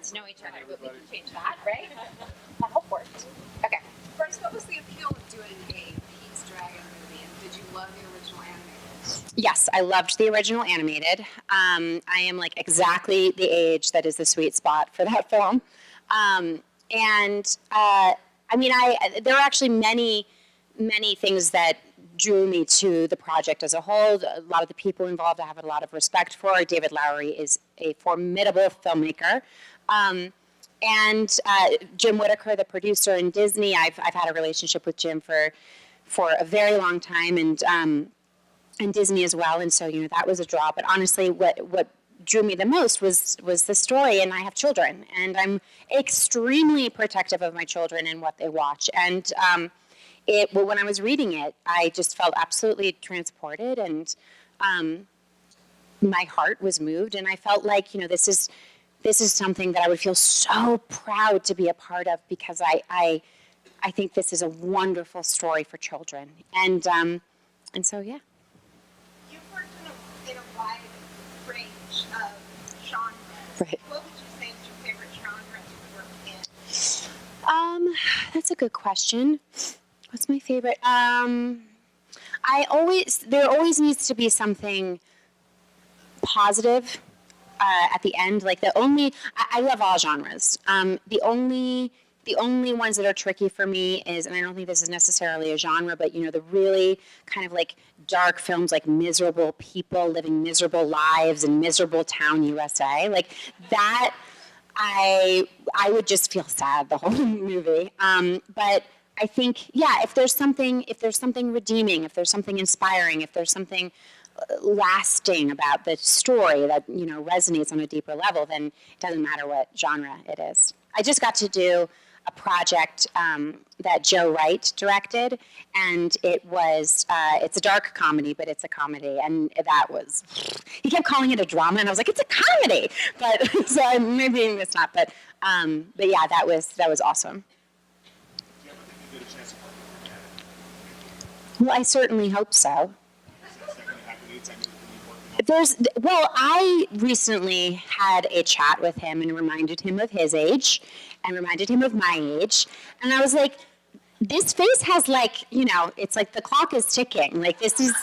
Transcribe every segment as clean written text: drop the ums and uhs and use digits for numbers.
to know each other, but we can change that, right? That hope worked. Okay. Bryce, what was the appeal of doing a Pete's Dragon movie, and did you love the original animated? Yes, I loved the original animated. I am like exactly the age that is the sweet spot for that film. There are actually many things that drew me to the project as a whole. A lot of the people involved I have a lot of respect for. David Lowery is a formidable filmmaker. Jim Whittaker, the producer in Disney, I've had a relationship with Jim for a very long time, and Disney as well. And so, that was a draw. But honestly, what drew me the most was the story, and I have children, and I'm extremely protective of my children and what they watch. And when I was reading it, I just felt absolutely transported, and my heart was moved, and I felt like, this is something that I would feel so proud to be a part of, because I think this is a wonderful story for children, and so yeah. You've worked in a wide range of genres. Right. What would you say is your favorite genre to work in? That's a good question. What's my favorite? There always needs to be something positive at the end. Like I love all genres. The only ones that are tricky for me is, and I don't think this is necessarily a genre, but the really kind of like dark films, like Miserable People Living Miserable Lives in Miserable Town, USA, like that. I would just feel sad the whole movie. But I think, if there's something redeeming, if there's something inspiring, if there's something lasting about the story that resonates on a deeper level, then it doesn't matter what genre it is. I just got to do a project that Joe Wright directed, and it's a dark comedy, but it's a comedy, and he kept calling it a drama, and I was like, it's a comedy, but so maybe it's not, but yeah, that was awesome. Well, I certainly hope so. I recently had a chat with him and reminded him of his age and reminded him of my age. And I was like, this face has it's like the clock is ticking. Like, this is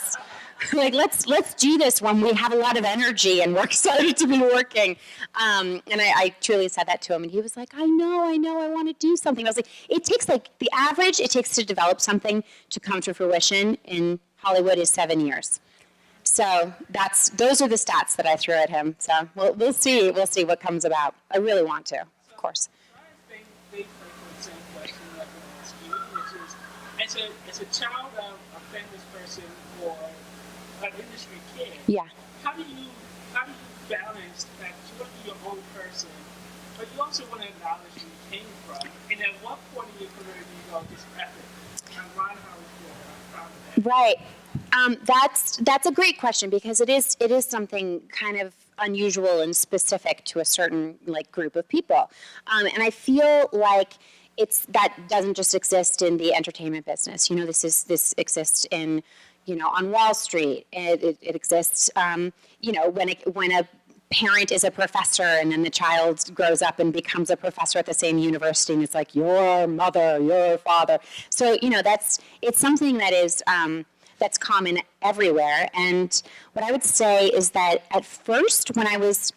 like, let's do this when we have a lot of energy and we're excited to be working. And I truly said that to him, and he was like, I know, I want to do something. I was like, it takes the average it takes to develop something to come to fruition in Hollywood is 7 years. So those are the stats that I threw at him. So we'll see what comes about. I really want to, of course. I think the same question that I'm asking you, which is, as a child of a famous person or an industry kid, yeah. How do you balance that you want to be your own person, but you also want to acknowledge where you came from? And at what point in your career do you go, this epic? I'm Ron Howard, I'm proud of that. Right. That's a great question, because it is something kind of unusual and specific to a certain group of people, and I feel like that doesn't just exist in the entertainment business. This exists in on Wall Street. It exists when a parent is a professor and then the child grows up and becomes a professor at the same university, and it's like your mother, your father. So it's something that is. That's common everywhere. And what I would say is that at first, when I was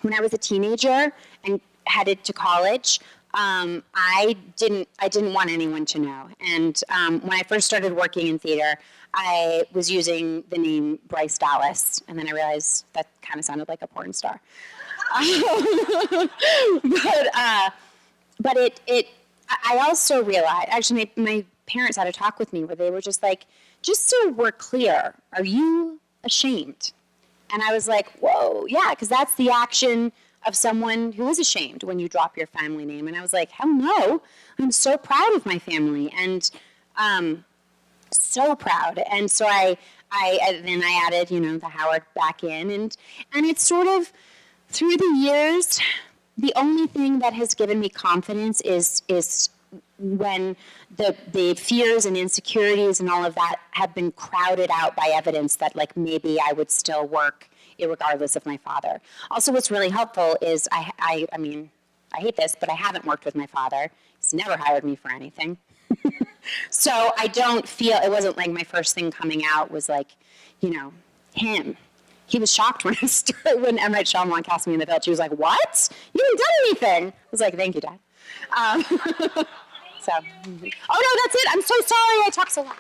a teenager and headed to college, I didn't want anyone to know. And when I first started working in theater, I was using the name Bryce Dallas, and then I realized that kind of sounded like a porn star. But I also realized, actually, my parents had a talk with me where they were just like, just so we're clear, are you ashamed? And I was like, whoa, yeah, because that's the action of someone who is ashamed when you drop your family name. And I was like, hell no, I'm so proud of my family, and so proud. And so I added, the Howard back in, and it's sort of through the years, the only thing that has given me confidence is when the fears and insecurities and all of that have been crowded out by evidence that maybe I would still work irregardless of my father. Also, what's really helpful is I mean, I hate this, but I haven't worked with my father. He's never hired me for anything. So I don't feel, it wasn't like my first thing coming out was like, you know, him. He was shocked when when M. Night Shyamalan cast me in The Village. He was like, what? You haven't done anything. I was like, thank you, Dad. So, oh no, that's it. I'm so sorry I talked so long.